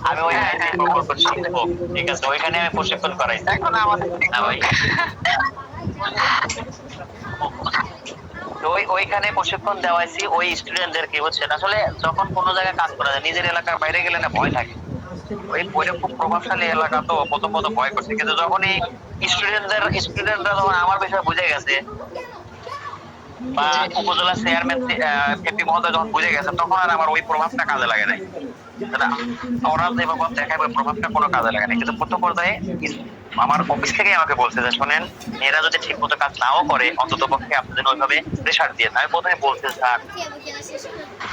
আমি ওই আইজি প্রকল্প শিখবো। ঠিক আছে, ওইখানে আমি প্রশিক্ষণ করাই এখন আমাদের না ভাই। তো ওইখানে প্রশিক্ষণ দেওয়াইছি ওই স্টুডেন্টদের কি হচ্ছে আসলে যখন কোনো জায়গায় কাজ করা যায় নিজের এলাকার বাইরে গেলে না ভয় থাকে। ওইটা খুব প্রভাবশালী এলাকা, তো প্রথম ভয় করছে, কিন্তু যখনই স্টুডেন্টরা যখন আমার বিষয়ে বুঝে গেছে বা উপজেলা চেয়ারম্যান এমপি মহোদয় যখন বুঝে গেছে, তখন আর আমার ওই প্রভাবটা কাজে লাগে নাই। ওরা যে প্রভাব দেখায় ওই প্রভাবটা কোনো কাজে লাগে না। কিন্তু প্রথম পর্যায়ে আমার অফিস থেকে আমাকে বলছে যে শোনেন, মেয়েরা যদি ঠিক মতো কাজ নাও করে অন্তত পক্ষে আপনাদের ওইভাবে প্রেশার দিয়ে। আমি প্রথমে বলছি স্যার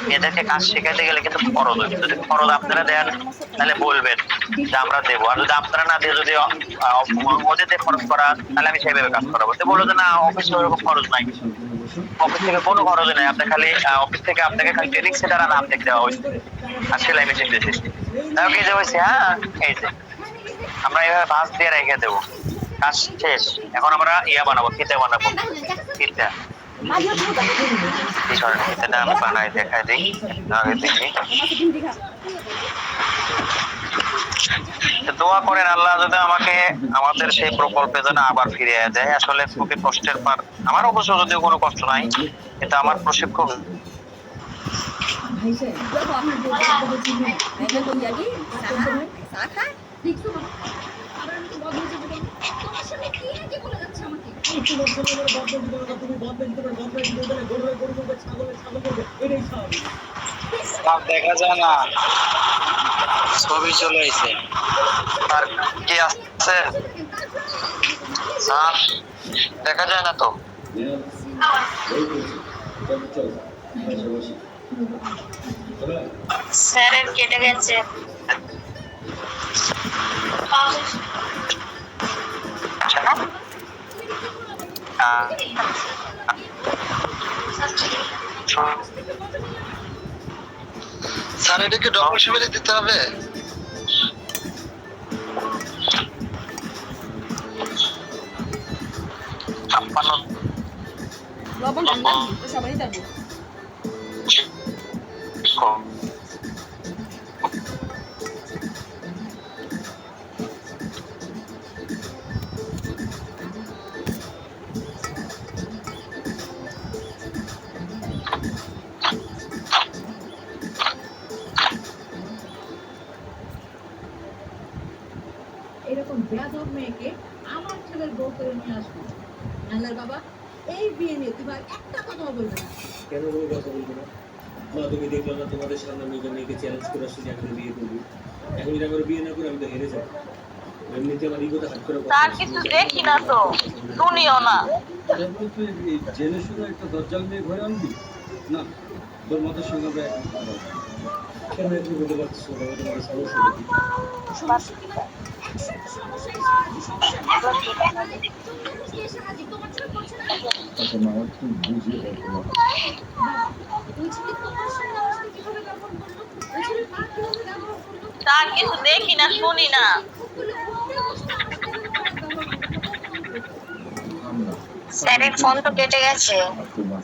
মেয়েদেরকে কাজ শেখাতে গেলে কিন্তু খরচ হবে, যদি খরচ আপনারা দেন তাহলে বলবেন যে আমরা দেবো, আর যদি আপনারা না দিয়ে যদি ওদের খরচ করা তাহলে আমি সেইভাবে কাজ করাবো। তো বললো যে না অফিসে ওরকম খরচ নাই, অফিস থেকে কোনো খরচ নেই, আপনি খালি অফিস থেকে আপনাকে খালি ট্রেনিং সেন্টার আর আপডেট দেওয়া হয়েছে আর সেলাই মেশিন দিয়েছে। তাও কি যে হয়েছে, হ্যাঁ এই যে আমরা এভাবে ভাঁজ দিয়ে রেখে দেবো, কাজ শেষ। এখন আমরা বানাবো, ফিতে বানাবো, ফিতে আমি বানাই দেখাই দিই আগে দেখি। দোয়া করেন আল্লাহ যদি আমাকে আমাদের সেই প্রকল্পে যেন আবার ফিরে যায়। আসলে খুবই কষ্টের পার, আমার অবশ্য যদিও কোনো কষ্ট নাই, কিন্তু আমার প্রশিক্ষক দেখা যায় না, ছবি চলে এসে আর কি আছে স্যার দেখা যায় না তো। স্যারের কেটে গেছে। স্যার এটাকে ডবল শিবিরে দিতে হবে। লবণ ঠান্ডা তো সবাই যাবে। এরকম বেয়াদব মেয়েকে আমার ছেলের বউ করে নিয়ে আসবো। আল্লাহর বাবা, এই বিয়ে নিয়ে তুমি আর একটা কথা বলবে না। কেন কোনো কথা বলবো না? মা তুমি দেখলো না তোমাদের সামনে আমি মেয়েকে চ্যালেঞ্জ করে আসছি যে আমি বিয়ে করবি। এখন যদি আমার বিয়ে না করে আমি তো হেরে যাবো। এমনিতে আমার ইগোতে হাত করে তার কিছু দেখি না তো, শুনিও না। জেনে শুনে একটা দরজাল মেয়ে ঘরে আনবি না, তোর মতো সঙ্গে আমরা এখন কথা বলবো। কেন এরকম হতে পারছিস না? তোমাদের মধ্যে সমস্যা কি? সমস্যা কি তার? সমস্যা মানে তুমি কি সাহায্য তোমার ছেলে করছে না? আচ্ছা মা, আমার একটু বুঝিয়ে বলতে হবে। ওই ছেলে তোমার সঙ্গে আমার সাথে কিভাবে ব্যবহার করলো? ওই ছেলের মা কিভাবে ব্যবহার করলো? তার কিছু দেখি না, শুনি না। বলে ওকে বসে আমার সাথে কিভাবে ব্যবহার করলো? আমরা স্যারের ফোন তো কেটে গেছে। আর তোমার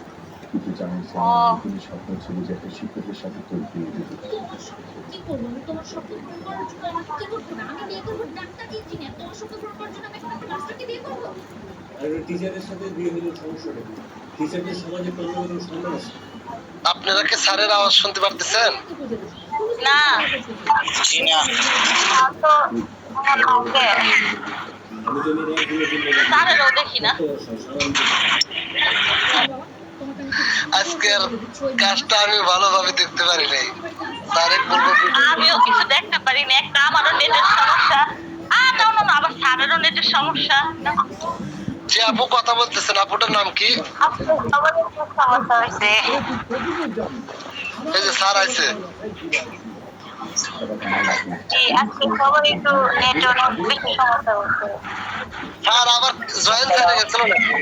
কিছু জানিস ও। তুমি স্বপ্ন ছিল যে একটা শিক্ষকের সাথে তোর বিয়ে দিতে। তোমার স্বপ্ন কি করবো? আমি তোমার স্বপ্ন পূরণ করার জন্য আমাকে কি করতে হবে? আমি বিয়ে করবো ডাক্তার ইঞ্জিনিয়ার। তোমার স্বপ্ন পূরণ করার জন্য আমি এখন একটা মাস্টারকে বিয়ে করবো? আর ওই টিচারের সাথে বিয়ে হলে সমস্যাটা কি? টিচারদের সমাজে কোনো না কোনো সম্মান আছে। আপনারা কি স্যারের আওয়াজ শুনতে পারতেছেন? না জি না। তো ওকে আমি তো মেয়েরা দিনে দিনে স্যারেরও দেখি না। আজকের কাজটা আমি ভালোভাবে দেখতে পারি নাই। স্যারে বলবো কি? আমিও কিছু দেখতে পারি না, একটা আমারও নেটের সমস্যা। না আবার স্যারেরও নেটের সমস্যা। যে আপু কথা বলতেছেন, আপুটার নাম কি? সবারই খুব সমস্যা হয়েছে। এই যে স্যার আছে। জি, আজকে সবার একটু নেটের বেশি সমস্যা হচ্ছে। স্যার আবার জয়েন হয়ে গেছিল নাকি?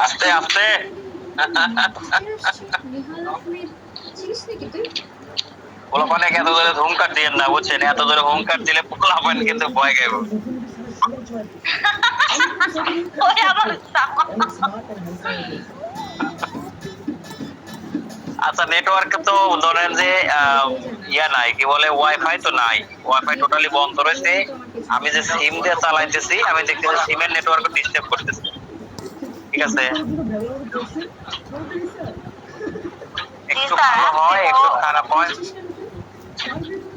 আস্তে আস্তে। পোলাপানে এত ধরে হুঙ্কার দিয়েন না, বুঝছেন? এত ধরে হুঙ্কার দিলে পোলাপান কিন্তু ভয় খাইব। ওরে আবার আচ্ছা, নেটওয়ার্ক তো ধরেন যে ইয়া নাই, কি বলে, ওয়াইফাই তো নাই, ওয়াইফাই টোটালি বন্ধ রয়েছে। আমি যে সিম দিয়ে চালাইতেছি, আমি দেখতেছি সিমের নেটওয়ার্ক ডিস্টার্ব করতেছে। ঠিক আছে, একটু ভালো হয় একটু খারাপ হয়।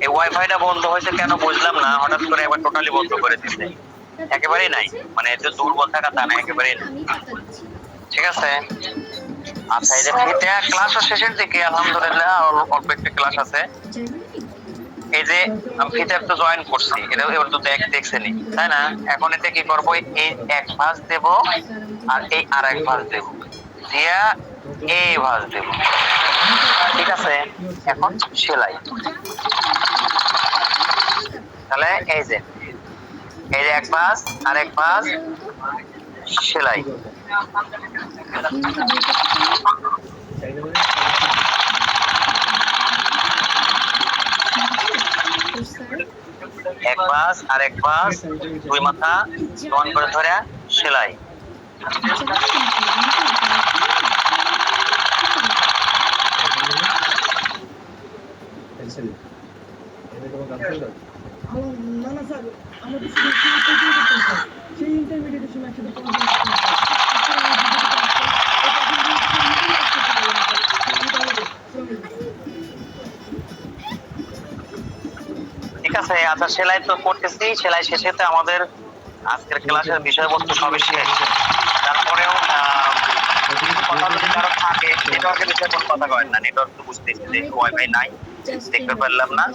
এই ওয়াইফাইটা বন্ধ হয়েছে কেন বুঝলাম না, হঠাৎ করে একবার টোটালি বন্ধ করে দিচ্ছে। একেবারেই নাই, মানে যে দুর্বল থাকা তা না, একেবারেই নাই। ঠিক আছে, আচ্ছা এই যে ফিতে ক্লাস শেষের দিকে আলহামদুলিল্লাহ অল্প একটু ক্লাস আছে। এই যে আমি ফিতে তো জয়েন করছি, এটা এবার তো দেখছেনি তাই না? এখন এতে কি করবো, এই এক ভাঁজ দেব আর এই আর এক ভাঁজ দেব, দিয়া এই ভাঁজ দেব। ঠিক আছে, এখন সেলাই। তাহলে এই যে এক ভাঁজ আর এক ভাঁজ সেলাই। তাই না? এক ভাঁজ আর এক ভাঁজ, দুই মাথা সমান করে ধরে সেলাই। টেনশন নেই। এখানে কোনো গার্লফ্রেন্ড আছে? না না স্যার, আমাদের সেই ইন্টারমিডিয়েটের সময় একসাথে পড়াশোনা ঠিক আছে, আচ্ছা সেলাই তো করতেছি, সেলাই শেষে তো আমাদের আজকের ক্লাসের বিষয়বস্তু সবই শেষ। তারপরেও কথা যদি কারো থাকে, নেটওয়ার্কের বিষয়ে কোনো কথা করেন না। নেটওয়ার্ক তো বুঝতেছি যে ওয়াইফাই নাই, দেখতে পারলাম না।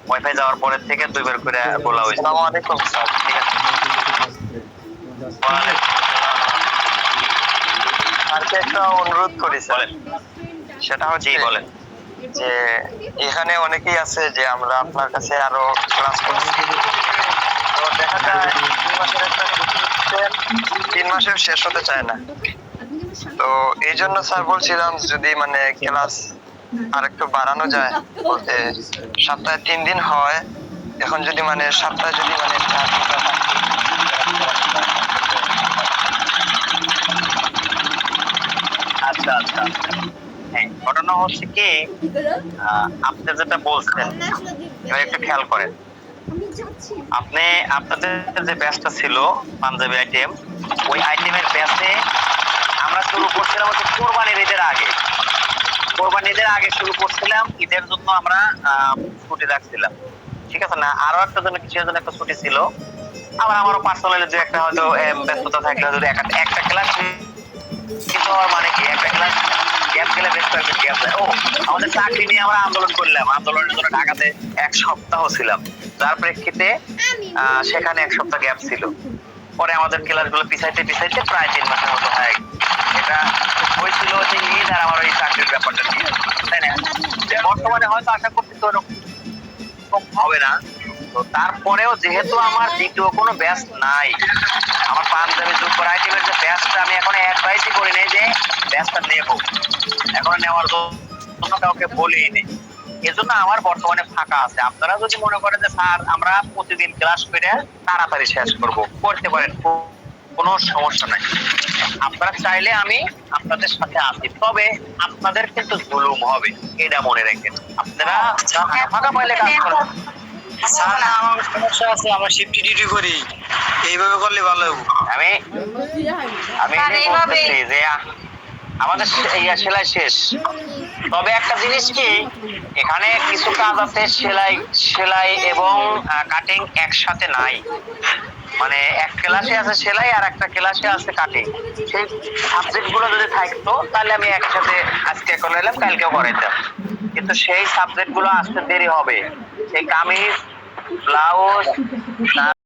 ওয়াইফাই যাওয়ার পরের থেকে দুইবার করে বলা হয়েছে। আসসালামু আলাইকুম স্যার। ঠিক আছে, স্যারকে একটা অনুরোধ করি স্যার, সেটা হচ্ছে বলেন যে এখানে অনেকেই আছে যে আমরা আপনার কাছে আরো ক্লাস করছি, তো দেখা যায় 3 মাসের একটা ছুটি দিচ্ছেন, 3 মাসের শেষ হতে চায় না। তো এই জন্য স্যার বলছিলাম যদি মানে ক্লাস আর একটু বাড়ানো যায়, বলতে সপ্তাহে 3 দিন হয়, এখন যদি মানে সপ্তাহে যদি মানে 4 দিন থাকে। আচ্ছা আচ্ছা, হ্যাঁ ঘটনা হচ্ছে কি, আপনি যেটা বলছেন এবার একটু খেয়াল করেন। আপনি আপনাদের যে ব্যাচটা ছিল পাঞ্জাবি আইটেম, ওই আইটেমের ব্যাচে আমরা শুরু করছিলাম হচ্ছে কোরবানির ঈদের আগে। কোরবানির ঈদের আগে শুরু করছিলাম, ঈদের জন্য আমরা ছুটি রাখছিলাম। ঠিক আছে না, আরো একটা জন্য কিসের জন্য একটা ছুটি ছিল, আবার আমারও পার্সোনালি যে একটা হয়তো ব্যস্ততা থাকলে যদি একটা ক্লাস কিন্তু মানে কি একটা ক্লাস গ্যাপ গেলে বেশ কয়েকদিন গ্যাপ যায়। ও আমাদের চাকরি নিয়ে আমরা আন্দোলন করলাম, আন্দোলনের জন্য ঢাকাতে 1 সপ্তাহ ছিলাম, যার প্রেক্ষিতে সেখানে 1 সপ্তাহ গ্যাপ ছিল। পরে আমাদের ক্লাসগুলো পিছাইতে প্রায় 3 মাসের মতো হয়ে একটা হয়েছিল যে ঈদ আর আমার ওই চাকরির ব্যাপারটা নিয়ে, তাই না? বর্তমানে হয়তো আশা করছি তো এরকম হবে না। তো তারপরেও যেহেতু আমার দ্বিতীয় কোনো ব্যাচ নাই, আমার পাঞ্জাবি জুব্বার আইটেমের যে ব্যাচটা আমি এখন অ্যাডভাইসই করি নাই যে ব্যাচটা নেব, এখন নেওয়ার জন্য কাউকে বলেই নেই। এজন্য আমার বর্তমানে ফাঁকা আছে। আপনারা যদি মনে করেন যে স্যার আমরা প্রতিদিন ক্লাস করে তাড়াতাড়ি শেষ করব, করতে পারেন, কোনো সমস্যা নাই। আপনারা চাইলে আমি আপনাদের সাথে আছি, তবে আপনাদের কিন্তু জুলুম হবে, এটা মনে রাখেন। আপনারা ফাঁকা পাইলে কাজ করেন। স্যার না, আমার সমস্যা আছে, আমরা শিফট ডিউটি করি, এইভাবে করলে ভালো হবে। আমি এটাই বলতেছি যে আমাদের সেলাই শেষ, তবে একটা জিনিস কি, এখানে কিছু কাজ আছে সেলাই এবং কাটিং একসাথে নাই, মানে এক ক্লাসে আছে সেলাই আর একটা ক্লাসে আছে কাটিং। সেই সাবজেক্ট গুলো যদি থাকতো তাহলে আমি একসাথে আজকে করাইলাম, কালকেও করাইতাম, কিন্তু সেই সাবজেক্ট গুলো আসতে দেরি হবে। সেই কামিজ, ব্লাউজ